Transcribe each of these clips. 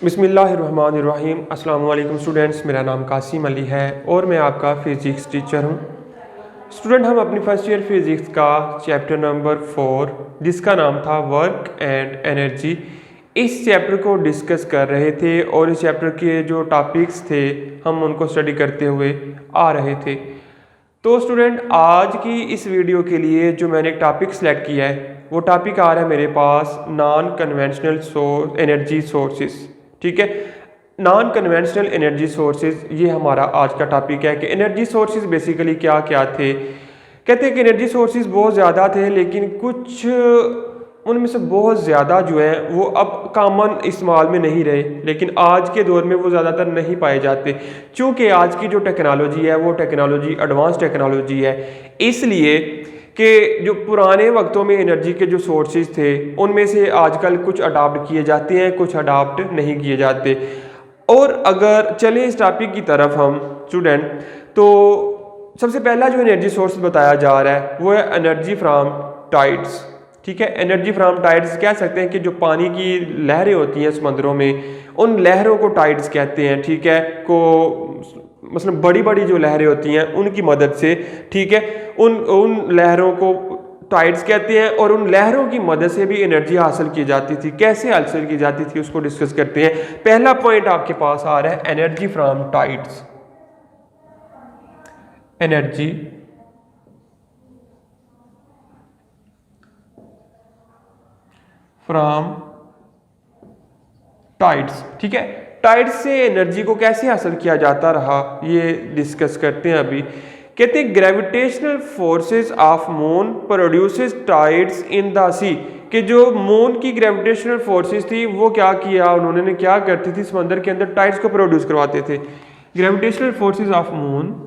बिस्मिल्लाहिर्रहमानिर्रहीम। अस्सलाम वालेकुम स्टूडेंट्स, मेरा नाम कासिम अली है और मैं आपका फ़िज़िक्स टीचर हूँ। स्टूडेंट, हम अपनी फर्स्ट ईयर फिज़िक्स का चैप्टर नंबर 4 जिसका नाम था वर्क एंड एनर्जी, इस चैप्टर को डिस्कस कर रहे थे और इस चैप्टर के जो टॉपिक्स थे हम उनको स्टडी करते हुए आ रहे थे। तो स्टूडेंट, आज की इस वीडियो के लिए जो मैंने एक टॉपिक सेलेक्ट किया है वो टॉपिक आ रहा है मेरे पास नॉन कन्वेंशनल एनर्जी सोर्सेज। ठीक है, नॉन कन्वेंशनल एनर्जी सोर्सेज ये हमारा आज का टॉपिक है कि एनर्जी सोर्सेज बेसिकली क्या क्या थे। कहते हैं कि एनर्जी सोर्सेज बहुत ज़्यादा थे, लेकिन कुछ उनमें से बहुत ज़्यादा जो है वो अब कॉमन इस्तेमाल में नहीं रहे, लेकिन आज के दौर में वो ज़्यादातर नहीं पाए जाते। चूँकि आज की जो टेक्नोलॉजी है वो टेक्नोलॉजी एडवांस टेक्नोलॉजी है, इसलिए कि जो पुराने वक्तों में एनर्जी के जो सोर्सेज थे उनमें से आजकल कुछ अडाप्ट किए जाते हैं, कुछ अडाप्ट नहीं किए जाते। और अगर चलें इस टॉपिक की तरफ हम स्टूडेंट, तो सबसे पहला जो एनर्जी सोर्स बताया जा रहा है वो है एनर्जी फ्रॉम टाइड्स। ठीक है, एनर्जी फ्रॉम टाइड्स कह सकते हैं कि जो पानी की लहरें होती हैं समुद्रों में, उन लहरों को टाइड्स कहते हैं। ठीक है, मतलब बड़ी बड़ी जो लहरें होती हैं उनकी मदद से, ठीक है, उन लहरों को टाइड्स कहते हैं और उन लहरों की मदद से भी एनर्जी हासिल की जाती थी। कैसे हासिल की जाती थी उसको डिस्कस करते हैं। पहला पॉइंट आपके पास आ रहा है energy from tides. Energy from tides. ठीक है, टाइड्स से एनर्जी को कैसे हासिल किया जाता रहा ये डिस्कस करते हैं अभी। कहते हैं gravitational forces of moon produces tides in the sea, कि जो मून की ग्रेविटेशनल फोर्सेस थी वो क्या किया उन्होंने, क्या करती थी समंदर के अंदर टाइड्स को प्रोड्यूस करवाते थे। ग्रेविटेशनल फोर्सेस ऑफ मून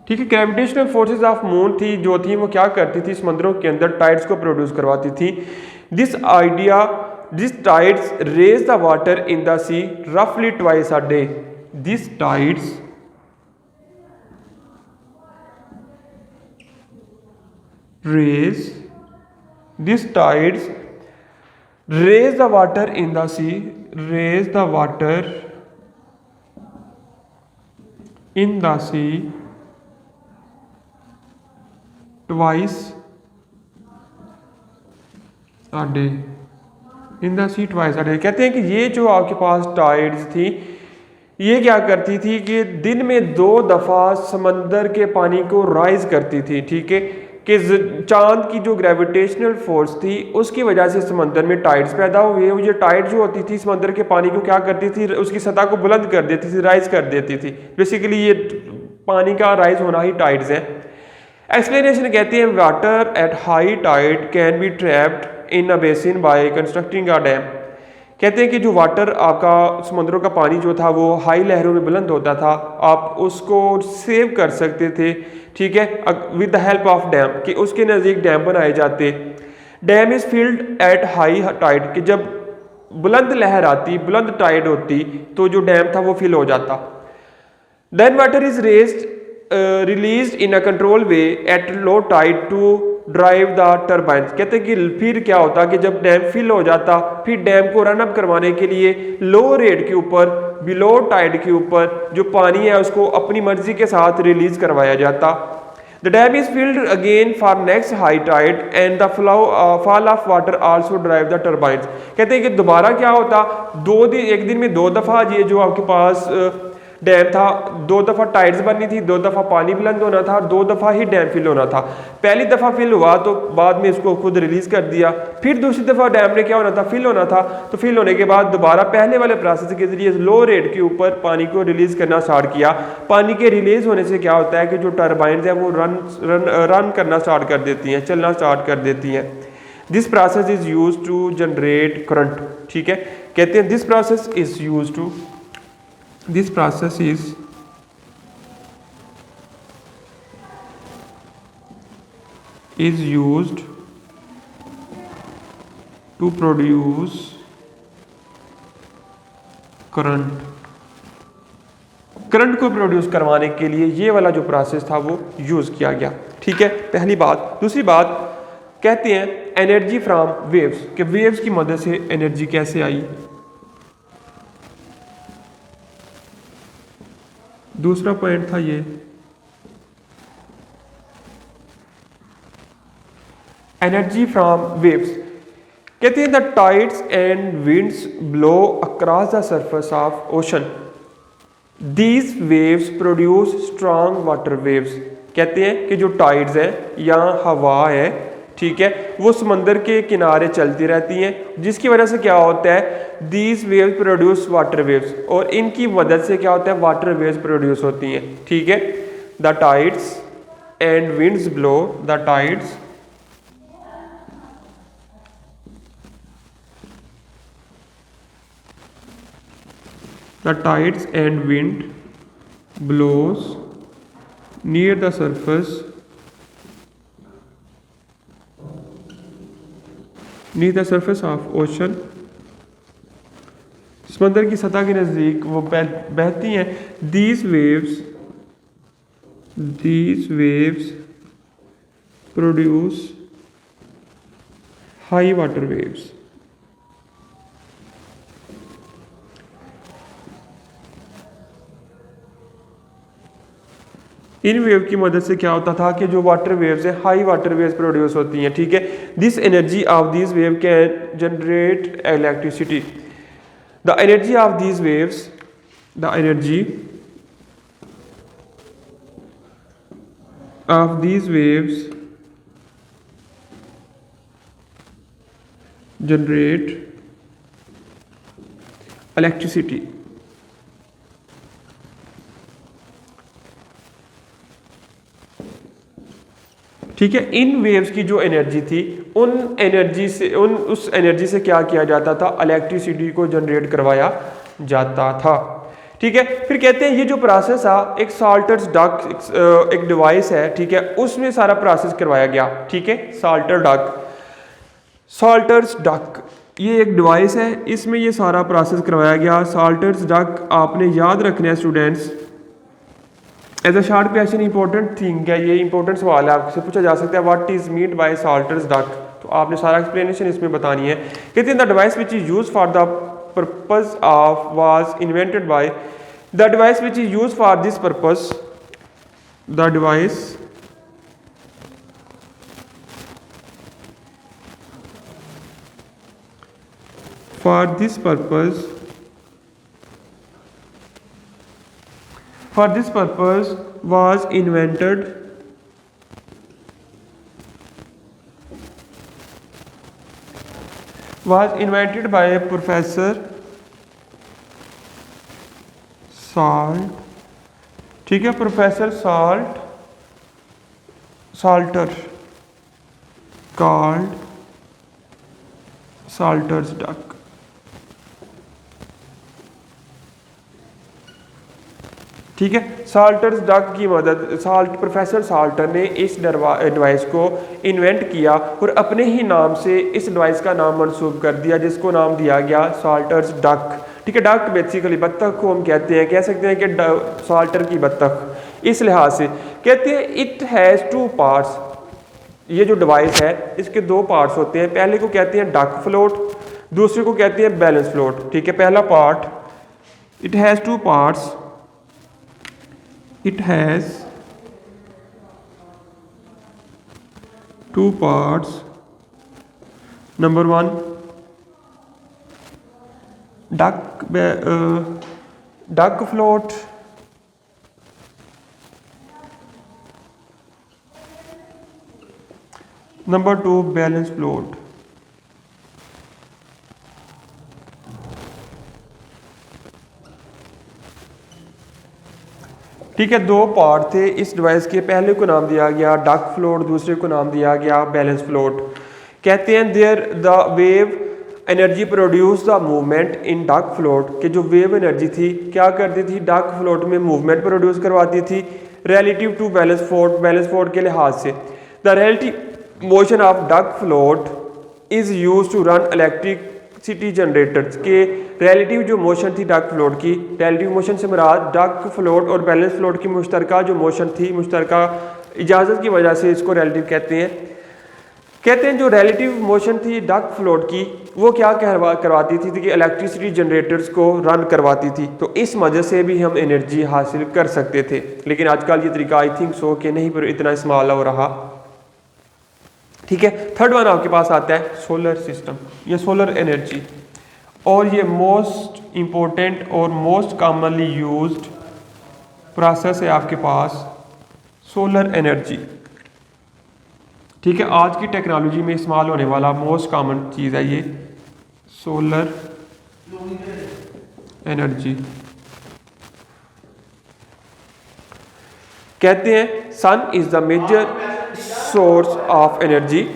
ठीक है, ग्रेविटेशनल फोर्सेस ऑफ मून थी जो थी वो क्या करती थी समंदरों के अंदर टाइड्स को प्रोड्यूस करवाती थी। This tides raise the water in the sea रफली twice a day. This tides raise these tides raise the water in the sea, raise the water in the sea twice a day, in the sea twice a day। कहते हैं कि ये जो आपके पास tides थी ये क्या करती थी कि दिन में 2 दफ़ा समंदर के पानी को राइज करती थी। ठीक है, कि चांद की जो ग्रेविटेशनल फोर्स थी उसकी वजह से समंदर में टाइड्स पैदा हुए। ये टाइड जो होती थी समंदर के पानी को क्या करती थी, उसकी सतह को बुलंद कर देती थी, राइज कर देती थी। बेसिकली ये पानी का राइज होना ही टाइड्स है। एक्सप्लेनेशन कहते हैं water at high tide can be trapped in a basin by constructing a dam. कहते हैं कि जो वाटर आपका समुद्रों का पानी जो था वो हाई लहरों में बुलंद होता था, आप उसको सेव कर सकते थे। ठीक है, with the help of dam, कि उसके नज़दीक डैम बनाए जाते। Dam is filled at high tide, कि जब बुलंद लहर आती, बुलंद टाइड होती तो जो डैम था वो फिल हो जाता। Then water is raised release in a control way at low tide to drive the turbines. कहते हैं कि फिर क्या होता कि जब डैम फिल हो जाता फिर डैम को रन अप करवाने के लिए लो रेट के ऊपर, बिलो टाइड के ऊपर जो पानी है उसको अपनी मर्जी के साथ रिलीज करवाया जाता। The dam is filled again for next high tide and the fall of water also drive the turbines. कहते हैं कि दोबारा क्या होता, एक दिन में 2 दफ़ा ये जो आपके पास डैम था 2 दफ़ा टाइड्स बननी थी, 2 दफ़ा पानी बुलंद होना था, 2 दफ़ा ही डैम फिल होना था। पहली दफ़ा फिल हुआ तो बाद में इसको खुद रिलीज कर दिया, फिर दूसरी दफ़ा डैम ने क्या होना था, फिल होना था। तो फिल होने के बाद दोबारा पहले वाले प्रोसेस के जरिए लो रेट के ऊपर पानी को रिलीज करना स्टार्ट किया। पानी के रिलीज होने से क्या होता है कि जो टर्बाइंस है वो रन करना स्टार्ट कर देती हैं, चलना स्टार्ट कर देती हैं। This process is use to generate current. ठीक है, कहते हैं this process is use to, this process is used to produce current. Current को प्रोड्यूस करवाने के लिए ये वाला जो प्रोसेस था वो यूज किया गया। ठीक है, पहली बात। दूसरी बात कहते हैं एनर्जी फ्रॉम वेव्स, कि वेव्स की मदद से एनर्जी कैसे आई। दूसरा पॉइंट था ये, एनर्जी फ्रॉम वेव्स। कहते हैं the tides and winds blow across the surface of ocean, these waves produce strong water waves. कहते हैं कि जो टाइड्स हैं या हवा है, ठीक है, वो समंदर के किनारे चलती रहती हैं, जिसकी वजह से क्या होता है, these waves produce water waves, और इनकी मदद से क्या होता है, वाटर वेव्स प्रोड्यूस होती हैं। ठीक है, the tides and winds blow, the tides and wind blows near the surface of ocean, समंदर की सतह के नज़दीक वो बहती हैं। These waves produce high water waves। In wave की मदद से क्या होता था कि जो वाटर वेव्स है, हाई वाटर वेव्स प्रोड्यूस होती हैं। ठीक है, this energy of this wave can generate electricity. The energy of this waves, the energy of this waves generate electricity. ठीक है, इन वेव्स की जो एनर्जी थी, उस एनर्जी से क्या किया जाता था, इलेक्ट्रिसिटी को जनरेट करवाया जाता था। ठीक है, फिर कहते हैं ये जो प्रोसेस था, एक साल्टर्स डक एक डिवाइस है, ठीक है, उसमें सारा प्रोसेस करवाया गया। ठीक है, साल्टर्स डक ये एक डिवाइस है, इसमें ये सारा प्रोसेस करवाया गया। साल्टर्स डक आपने याद रखना है students, as a short question important thing है, ये इंपॉर्टेंट सवाल है, आपसे पूछा जा सकता है what is meant by Salter's duck, तो आपने सारा एक्सप्लेनेशन इसमें बतानी है। कहते हैं the device which is used for the purpose of was invented by, the device which is used for this purpose, the device for this purpose was invented by Professor Salt। ठीक है, professor Salter called Salter's duck. ठीक है, साल्टर्स duck की मदद professor Salter ने इस device को invent किया और अपने ही नाम से इस डिवाइस का नाम मंसूब कर दिया, जिसको नाम दिया गया साल्टर्स डक। ठीक है, डक बेसिकली बत्तख को हम कहते हैं, कह सकते हैं कि साल्टर की बत्तख। इस लिहाज से कहते हैं इट हैज़ टू पार्ट्स, ये जो डिवाइस है इसके दो पार्ट्स होते हैं, पहले को कहते हैं डक फ्लोट, दूसरे को कहते हैं बैलेंस फ्लोट। ठीक है, पहला part, it has two parts, it has two parts, number one duck float, number two balance float। ठीक है, दो पार्ट थे इस डिवाइस के, पहले को नाम दिया गया डक फ्लोट, दूसरे को नाम दिया गया बैलेंस फ्लोट। कहते हैं there the wave energy produce the movement in duck float, कि जो वेव एनर्जी थी क्या करती थी, डक फ्लोट में मूवमेंट प्रोड्यूस करवाती थी रिलेटिव टू बैलेंस फ्लोट के लिहाज से। The motion of duck float is use to run electricity generators के रिलेटिव जो मोशन थी डक फ्लोट की, रिलेटिव मोशन से मुराद डक फ्लोट और बैलेंस फ्लोट की मुश्तरका जो मोशन थी, मुश्तरका इजाज़त की वजह से इसको रिलेटिव कहते हैं जो रिलेटिव मोशन थी डक फ्लोट की वो क्या करवाती थी कि इलेक्ट्रिसिटी जनरेटर्स को रन करवाती थी। तो इस वजह से भी हम एनर्जी हासिल कर सकते थे, लेकिन आजकल ये तरीका आई थिंक सो कि नहीं पर इतना इस्तेमाल हो रहा। ठीक है, थर्ड वन आपके पास आता है सोलर सिस्टम या सोलर एनर्जी, और ये मोस्ट इंपॉर्टेंट और मोस्ट कॉमनली यूज्ड प्रोसेस है आपके पास सोलर एनर्जी। ठीक है, आज की टेक्नोलॉजी में इस्तेमाल होने वाला मोस्ट कॉमन चीज़ है ये सोलर एनर्जी। कहते हैं sun is the major source of energy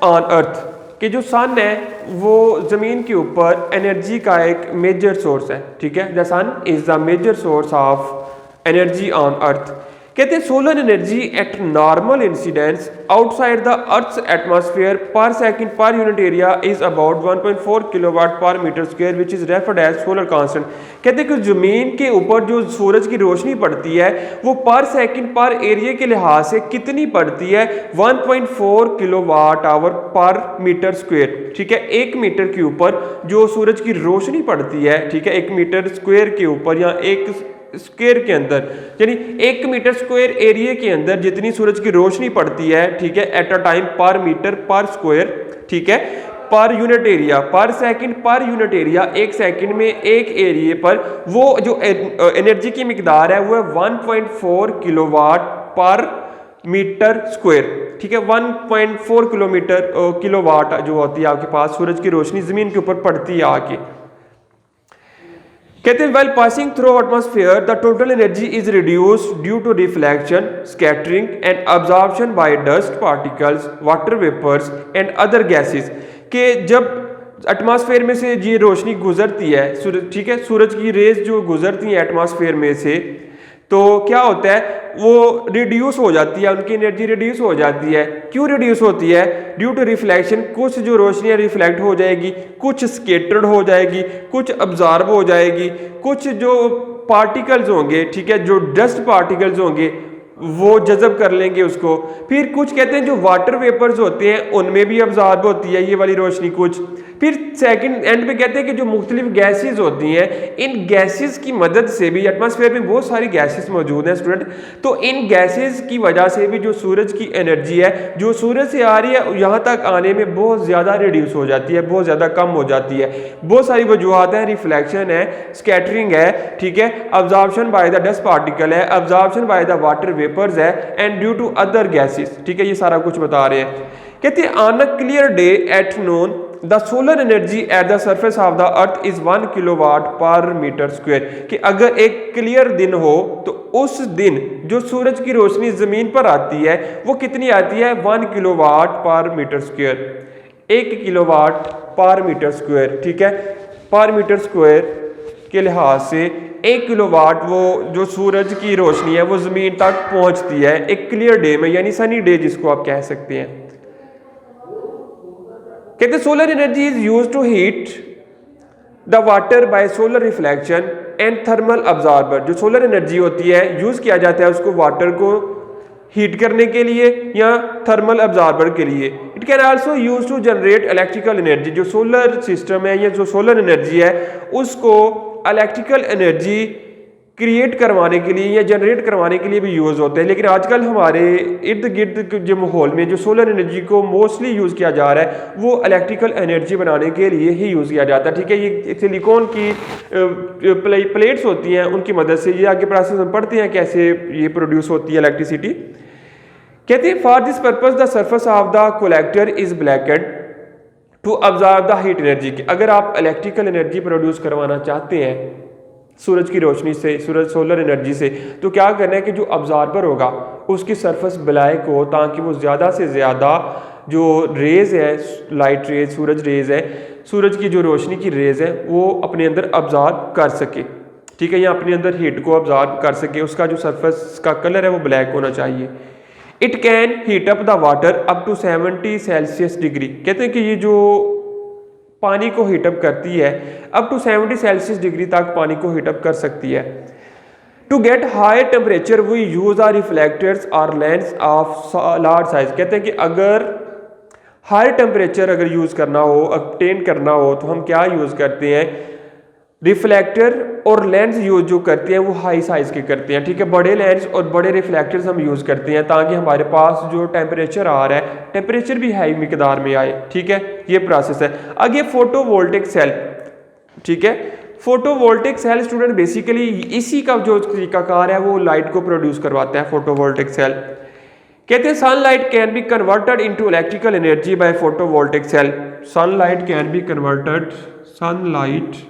on earth, कि जो सन है वो ज़मीन के ऊपर एनर्जी का एक मेजर सोर्स है। ठीक है, the sun is the major source of energy on earth. कहते हैं solar energy at normal incidence outside the earth's atmosphere per second per unit area is about 1.4 kilowatt per metre square which is referred as solar constant. कहते हैं कि ज़मीन के ऊपर जो सूरज की रोशनी पड़ती है वो पर सेकंड पर एरिया के लिहाज से कितनी पड़ती है, 1.4 किलोवाट आवर पर मीटर स्क्वायर। ठीक है, 1 मीटर के ऊपर जो सूरज की रोशनी पड़ती है, ठीक है, 1 मीटर स्क्वायर के ऊपर या 1 स्क्वायर के अंदर, यानी 1 मीटर स्क्वायर एरिया के अंदर जितनी सूरज की रोशनी पड़ती है, ठीक है, एट अ टाइम पर मीटर पर स्क्वायर, ठीक है, पर यूनिट एरिया, पर second per unit area, 1 second में एक एरिया पर वो जो एनर्जी की मिकदार है वो है 1.4 किलोवाट पर मीटर स्क्वायर। ठीक है, 1.4 किलोवाट जो होती है आपके पास सूरज की रोशनी जमीन के ऊपर पड़ती है आके। कहते हैं while passing through atmosphere the total energy is reduced due to reflection, scattering and absorption by dust particles, water vapors and other gases। कि जब एटमॉस्फेयर में से ये रोशनी गुजरती है, ठीक है, सूरज की रेज जो गुजरती है एटमॉस्फेयर में से, तो क्या होता है वो रिड्यूस हो जाती है, उनकी एनर्जी रिड्यूस हो जाती है। क्यों रिड्यूस होती है? ड्यू टू रिफ्लेक्शन, कुछ जो रोशनी रिफ्लेक्ट हो जाएगी, कुछ स्केटर्ड हो जाएगी, कुछ अब्जॉर्ब हो जाएगी, कुछ जो पार्टिकल्स होंगे, ठीक है, जो डस्ट पार्टिकल्स होंगे वो जज़ब कर लेंगे उसको। फिर कुछ कहते हैं जो वाटर वेपर्स होते हैं उनमें भी अब्जॉर्ब होती है ये वाली रोशनी कुछ। फिर सेकंड एंड पे कहते हैं कि जो मुख्तलिफ गैसेस होती हैं, इन गैसेस की मदद से भी, एटमॉस्फेयर में बहुत सारी गैसेस मौजूद हैं स्टूडेंट, तो इन गैसेस की वजह से भी जो सूरज की एनर्जी है जो सूरज से आ रही है यहाँ तक आने में बहुत ज़्यादा रिड्यूस हो जाती है, बहुत ज़्यादा कम हो जाती है। बहुत सारी वजूहत हैं, रिफ्लेक्शन है, स्कैटरिंग है, ठीक है, absorption by the dust particle है, absorption by the water vapours है and due to other gases. ठीक है, ये सारा कुछ बता रहे हैं। कहते हैं on a clear day at noon the solar energy at the surface of the earth is 1 kilowatt per metre square. कि अगर एक क्लियर दिन हो तो उस दिन जो सूरज की रोशनी जमीन पर आती है वो कितनी आती है? 1 kilowatt per metre square, 1 kilowatt per metre square. ठीक है, पर मीटर स्क्वायर के लिहाज से 1 किलोवाट वो जो सूरज की रोशनी है वो जमीन तक पहुंचती है एक क्लियर डे में, यानी सनी डे जिसको आप कह सकते हैं। कहते हैं solar energy is use to heat the water by solar reflection and thermal absorber. जो सोलर एनर्जी होती है यूज किया जाता है उसको वाटर को हीट करने के लिए या थर्मल अब्जॉर्बर के लिए। It can also use to generate electrical energy. जो सोलर सिस्टम है या जो सोलर एनर्जी है उसको इलेक्ट्रिकल एनर्जी क्रिएट करवाने के लिए या जनरेट करवाने के लिए भी यूज़ होते हैं। लेकिन आजकल हमारे इर्द गिर्द जो माहौल में जो सोलर एनर्जी को मोस्टली यूज़ किया जा रहा है वो इलेक्ट्रिकल एनर्जी बनाने के लिए ही यूज़ किया जाता है। ठीक है, ये सिलिकॉन की प्लेट्स होती हैं, उनकी मदद से ये आगे प्रोसेस में पढ़ते हैं कैसे ये प्रोड्यूस होती है इलेक्ट्रिसिटी। कहते हैं for this purpose the surface of the collector is blacked to observe the heat energy. अगर आप इलेक्ट्रिकल एनर्जी प्रोड्यूस करवाना चाहते हैं सूरज की रोशनी से, सूरज सोलर एनर्जी से, तो क्या करना है कि जो अब्जॉर्बर होगा उसकी सरफेस ब्लैक हो ताकि वो ज़्यादा से ज़्यादा जो रेज़ है, लाइट रेज, सूरज रेज़ है, सूरज की जो रोशनी की रेज़ है वो अपने अंदर अब्जॉर्ब कर सके। ठीक है, या अपने अंदर हीट को अब्जॉर्ब कर सके। उसका जो सरफेस का कलर है वो ब्लैक होना चाहिए। It can heat up the water up to 70 Celsius degree. कहते हैं कि ये जो पानी को हीटअप करती है अप टू 70 सेल्सियस डिग्री तक पानी को हीटअप कर सकती है। To get high temperature we use are reflectors और लेंस ऑफ लार्ज साइज। कहते हैं कि अगर हाई टेम्परेचर अगर यूज करना हो, ऑब्टेन करना हो, तो हम क्या यूज करते हैं, रिफ्लेक्टर और लेंस यूज जो करते हैं वो हाई साइज के करते हैं। ठीक है, बड़े लेंस और बड़े रिफ्लेक्टर्स हम यूज करते हैं ताकि हमारे पास जो टेम्परेचर आ रहा है टेम्परेचर भी हाई मिकदार में आए। ठीक है, ये प्रोसेस है। आगे फोटोवोल्टिक सेल। ठीक है, फोटोवोल्टिक सेल स्टूडेंट बेसिकली इसी का जो तरीकाकार है वो लाइट को प्रोड्यूस करवाता है, फोटोवोल्टिक सेल। कहते हैं sunlight can be converted into electrical energy by photovoltaic cell. Sunlight can be converted, sunlight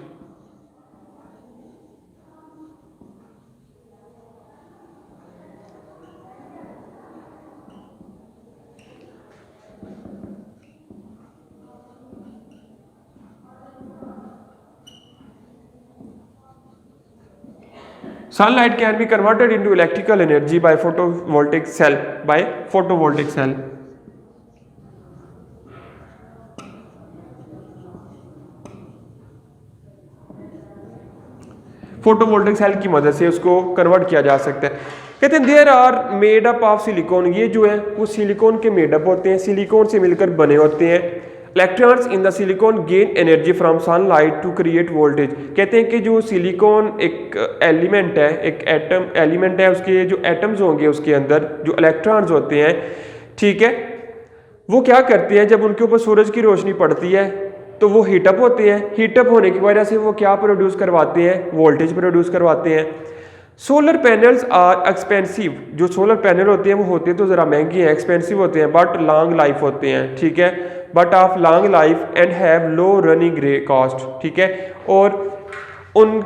sunlight can be converted into electrical energy by photovoltaic cell, by photovoltaic cell। Photovoltaic cell की मदद से उसको convert किया जा सकता है। कहते हैं there are made up of silicon. ये जो है वो सिलिकॉन के मेडअप होते हैं, सिलिकॉन से मिलकर बने होते हैं। Electrons in the silicon gain energy from sunlight to create voltage. कहते हैं कि जो सिलिकॉन एक एलिमेंट है, एक एटम एलिमेंट है, उसके जो एटम्स होंगे उसके अंदर जो इलेक्ट्रॉन्स होते हैं, ठीक है, वो क्या करते हैं जब उनके ऊपर सूरज की रोशनी पड़ती है तो वो हीटअप होते हैं। हीटअप होने की वजह से वो क्या प्रोड्यूस करवाते हैं, वोल्टेज प्रोड्यूस करवाते हैं। Solar panels are expensive. जो सोलर पैनल होते हैं वो होते तो ज़रा महंगे हैं, एक्सपेंसिव होते हैं, बट लॉन्ग लाइफ होते हैं। ठीक है, but of long life and have low running cost. ठीक है, और उन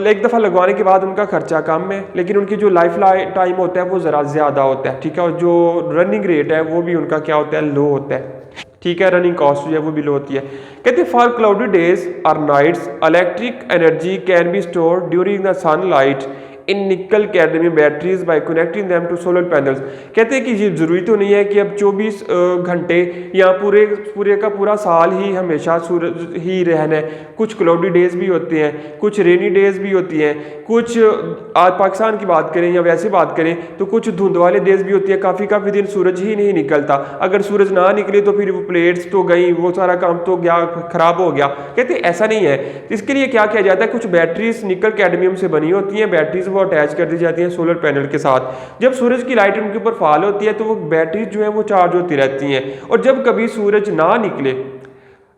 एक दफ़ा लगवाने के बाद उनका खर्चा कम है, लेकिन उनकी जो लाइफ टाइम होता है वो ज़रा ज़्यादा होता है। ठीक है, और जो रनिंग रेट है वो भी उनका क्या होता है, लो होता है। ठीक है, रनिंग कॉस्ट जो है वो भी लो होती है। कहते हैं फॉर क्लाउडी डेज और nights electric energy can be store during the sunlight in nickel cadmium batteries by connecting them to solar panels. कहते हैं कि ये जरूरी तो नहीं है कि अब 24 घंटे या पूरे का पूरा साल ही हमेशा सूरज ही रहना है। कुछ क्लाउडी डेज भी होते हैं, कुछ रेनी डेज भी होती हैं, कुछ आज पाकिस्तान की बात करें या वैसे बात करें तो कुछ धुंध वाले डेज भी होती है, काफ़ी दिन सूरज ही नहीं निकलता। अगर सूरज ना निकले तो फिर वो प्लेट्स तो गई, वो सारा काम तो गया, खराब हो गया। कहते हैं ऐसा नहीं है। इसके लिए क्या किया जाता है, कुछ बैटरीज निकल कैडमियम से बनी होती हैं, बैटरीज वो अटैच कर दी जाती हैं सोलर पैनल के साथ। जब सूरज की लाइट उनके ऊपर फॉल होती है तो वो बैटरी जो है वो चार्ज होती रहती हैं, और जब कभी सूरज ना निकले,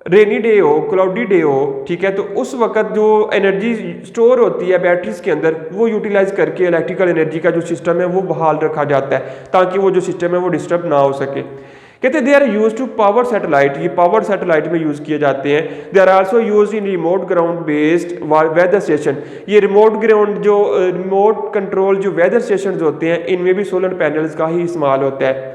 रेनी डे हो, क्लाउडी डे हो, ठीक है, तो उस वक्त जो एनर्जी स्टोर होती है बैटरीज के अंदर वो यूटिलाइज करके इलेक्ट्रिकल एनर्जी का जो सिस्टम है वो बहाल रखा जाता है ताकि वो जो सिस्टम है वो डिस्टर्ब ना हो सके। कहते हैं they are use to power satellite. ये पावर सैटेलाइट में यूज किए जाते हैं। They are also use in remote ground based weather station. ये रिमोट ग्राउंड जो रिमोट कंट्रोल जो वेदर स्टेशन होते हैं इनमें भी सोलर पैनल्स का ही इस्तेमाल होता है।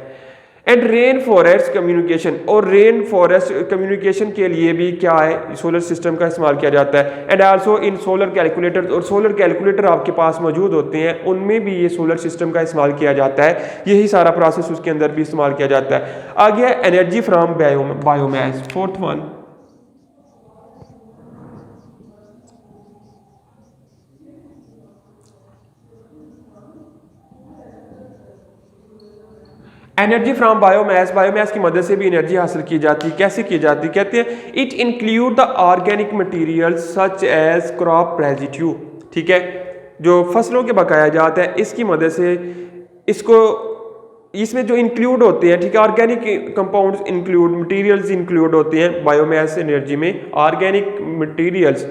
एंड रेन फॉरेस्ट कम्युनिकेशन, और रेन फॉरेस्ट कम्युनिकेशन के लिए भी क्या है, सोलर सिस्टम का इस्तेमाल किया जाता है। And also in solar calculator, और सोलर कैलकुलेटर आपके पास मौजूद होते हैं उनमें भी ये सोलर सिस्टम का इस्तेमाल किया जाता है। यही सारा प्रोसेस उसके अंदर भी इस्तेमाल किया जाता है। आ गया energy from biomass, fourth one. Energy from biomass, biomass की मदद से भी एनर्जी हासिल की जाती है। कैसे की जाती है, कहते हैं it include the organic material such as crop residue. ठीक है, जो फसलों के बकाया जात है इसकी मदद से इसमें जो इंक्लूड होते हैं, ठीक है, organic compounds include, materials include होते हैं बायोमास एनर्जी में। ऑर्गेनिक मटेरियल्स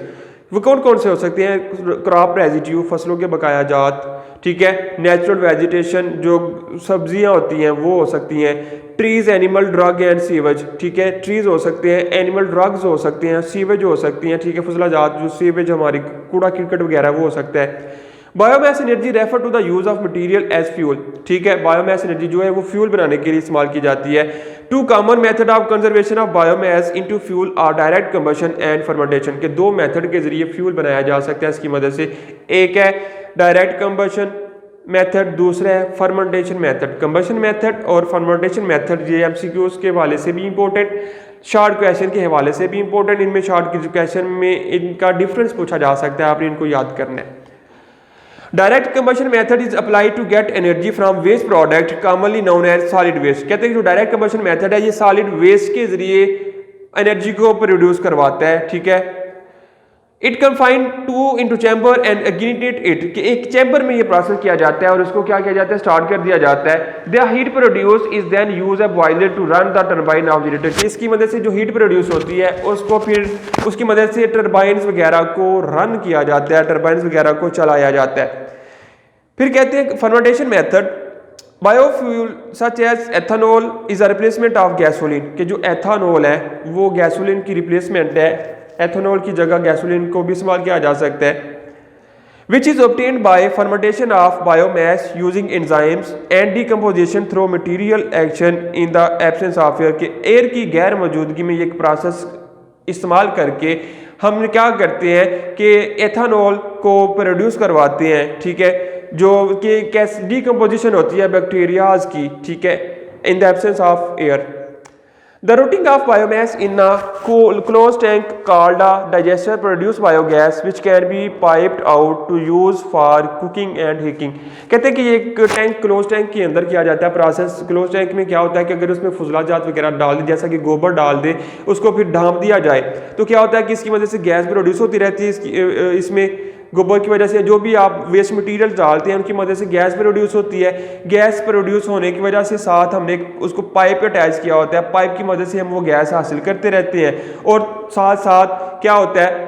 वो कौन कौन से हो सकते हैं, क्रॉप रेजिड्यू, फसलों के बकाया जात, ठीक है, नेचुरल वेजिटेशन, जो सब्जियां होती हैं वो हो सकती हैं, trees, animal drug and sewage. ठीक है, ट्रीज हो सकते हैं, एनिमल ड्रग्स हो सकते हैं, सीवेज हो सकती हैं, ठीक है, फसला जात जो सीवेज हमारी कूड़ा क्रिकेट वगैरह वो हो सकता है। Biomass energy refer to the use of material as fuel. ठीक है, बायोमास एनर्जी जो है वो फ्यूल बनाने के लिए इस्तेमाल की जाती है। Two common method of conservation of biomass into fuel are direct combustion and fermentation. के दो मेथड के जरिए फ्यूल बनाया जा सकता है इसकी मदद से। एक है डायरेक्ट कंबशन, मेथड, दूसरा है फर्मेंटेशन मेथड। कंबशन मेथड और फर्मेंटेशन मेथड ये एमसीक्यूज के हवाले से भी इंपॉर्टेंट, शॉर्ट क्वेश्चन के हवाले से भी इंपॉर्टेंट। इनमें शॉर्ट क्वेश्चन में इनका डिफरेंस पूछा जा सकता है, आपने इनको याद करना है। Direct combustion method is apply to get energy from waste product commonly known as solid waste. कहते हैं कि जो डायरेक्ट कंबशन मेथड है ये सॉलिड वेस्ट के जरिए एनर्जी को प्रोड्यूस करवाता है, ठीक है। It confine to into chamber and ignited it, कि एक चैम्बर में ये प्रोसेस किया जाता है और उसको क्या किया जाता है, स्टार्ट कर दिया जाता है। The heat produce is then use a boiler to run the turbine of generator. इसकी मदद से जो हीट प्रोड्यूस होती है उसको फिर उसकी मदद से टरबाइंस वगैरह को रन किया जाता है, टरबाइंस वगैरह को चलाया जाता है। फिर कहते हैं fermentation method, biofuel such as ethanol is a replacement of gasoline, कि जो एथेनॉल है वो गैसोलीन की रिप्लेसमेंट है, एथेनॉल की जगह गैसोलीन को भी इस्तेमाल किया जा सकता है। Which is obtained by fermentation of biomass using enzymes and decomposition through material action in the absence of air, के एयर की गैर मौजूदगी में एक प्रोसेस इस्तेमाल करके हम क्या करते हैं कि एथेनॉल को प्रोड्यूस करवाते हैं, ठीक है, जो कि कैसे डिकम्पोजिशन होती है बैक्टीरियाज की, ठीक है, in the absence of air. The rotting of biomass in a closed tank called a digester produce biogas which can be piped out to use for cooking and heating। कहते हैं कि एक tank close tank के अंदर किया जाता है process. Close tank में क्या होता है कि अगर उसमें फुजलाजात वगैरह डाल दें, जैसा कि गोबर डाल दे, उसको फिर ढांप दिया जाए, तो क्या होता है कि इसकी वजह से गैस प्रोड्यूस होती रहती है। इसमें गोबर की वजह से जो भी आप वेस्ट मटेरियल डालते हैं उनकी मदद से गैस प्रोड्यूस होती है। गैस प्रोड्यूस होने की वजह से साथ हमने उसको पाइप अटैच किया होता है, पाइप की मदद से हम वो गैस हासिल करते रहते हैं। और साथ साथ क्या होता है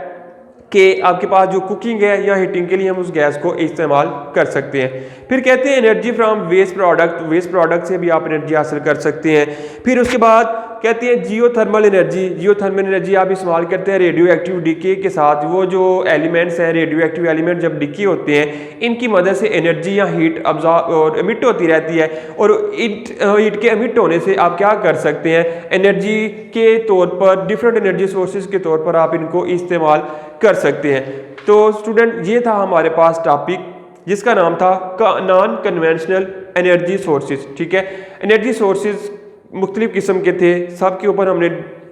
कि आपके पास जो कुकिंग है या हीटिंग के लिए हम उस गैस को इस्तेमाल कर सकते हैं। फिर कहते हैं energy from waste product, waste product से भी आप एनर्जी हासिल कर सकते हैं। फिर उसके बाद कहते हैं जियोथर्मल एनर्जी, जियोथर्मल एनर्जी आप इस्तेमाल करते हैं रेडियो एक्टिव डीके के साथ। वो जो एलिमेंट्स हैं, रेडियो एक्टिव एलिमेंट जब डीके होते हैं, इनकी मदद से एनर्जी या हीट अब्जॉर्ब और एमिट होती रहती है, और हीट के एमिट होने से आप क्या कर सकते हैं, एनर्जी के तौर पर, डिफरेंट एनर्जी सोर्सेज के तौर पर आप इनको इस्तेमाल कर सकते हैं। तो स्टूडेंट ये था हमारे पास टॉपिक जिसका नाम था नॉन कन्वेंशनल एनर्जी सोर्सेज, ठीक है। एनर्जी सोर्सेज मुख्तलिफ किस्म के थे, सब के ऊपर हमने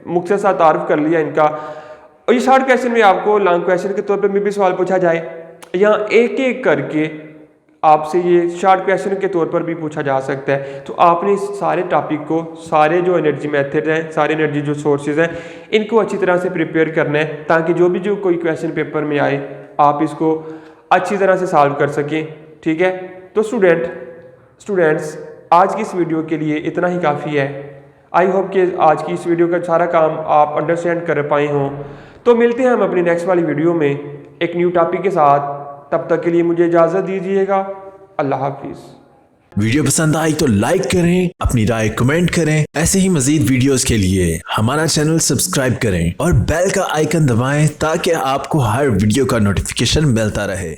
मुख्तसर तारुफ कर लिया इनका। और ये शॉर्ट क्वेश्चन में आपको लॉन्ग क्वेश्चन के तौर पर भी सवाल पूछा जाए, यहाँ एक एक करके आपसे ये शॉर्ट क्वेश्चन के तौर पर भी पूछा जा सकता है। तो आपने इस सारे टॉपिक को, सारे जो एनर्जी मेथड हैं, सारे एनर्जी जो सोर्सेज हैं, इनको अच्छी तरह से प्रिपेयर करना है, ताकि जो कोई क्वेश्चन पेपर में आए आप इसको अच्छी तरह से सॉल्व कर सकें, ठीक है। तो स्टूडेंट्स आज की इस वीडियो के लिए इतना ही काफ़ी है। आई होप कि आज की इस वीडियो का सारा काम आप अंडरस्टैंड कर पाए हों। तो मिलते हैं हम अपनी नेक्स्ट वाली वीडियो में एक न्यू टॉपिक के साथ। तब तक के लिए मुझे इजाज़त दीजिएगा। अल्लाह हाफिज़। वीडियो पसंद आई तो लाइक करें, अपनी राय कमेंट करें। ऐसे ही मजीद वीडियोस के लिए हमारा चैनल सब्सक्राइब करें और बेल का आइकन दबाएं ताकि आपको हर वीडियो का नोटिफिकेशन मिलता रहे।